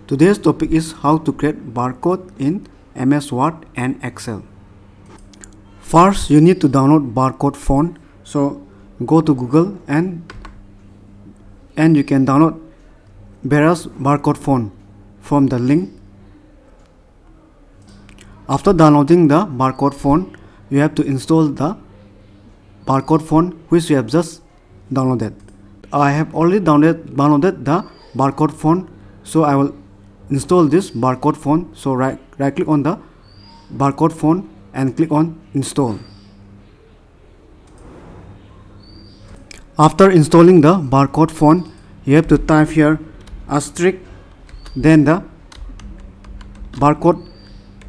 Today's topic is how to create barcode in MS Word and Excel. First, you need to download barcode font. So go to Google and you can download various barcode font from the link. After downloading the barcode font, you have to install the barcode font which you have just downloaded. I have already downloaded the barcode font, so I will install this barcode font. So right click on the barcode font and click on install. After installing the barcode font, you have to type here asterisk, then the barcode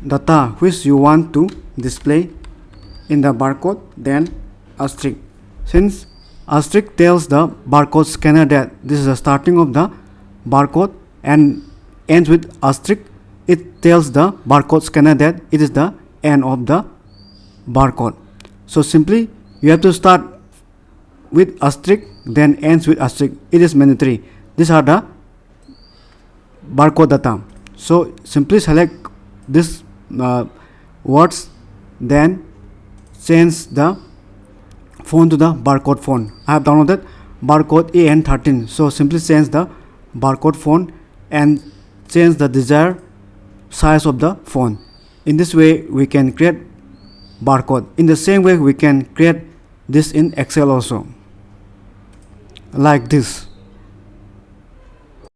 data which you want to display in the barcode, then asterisk. Since asterisk tells the barcode scanner that this is the starting of the barcode and ends with asterisk, it tells the barcode scanner that it is the end of the barcode. So simply you have to start with asterisk then ends with asterisk. It is mandatory. These are the barcode data. So simply select this words, then change the font to the barcode font. I have downloaded barcode AN13, so simply change the barcode font and change the desired size of the font. In this way we can create barcode. In the same way we can create this in Excel also, like this.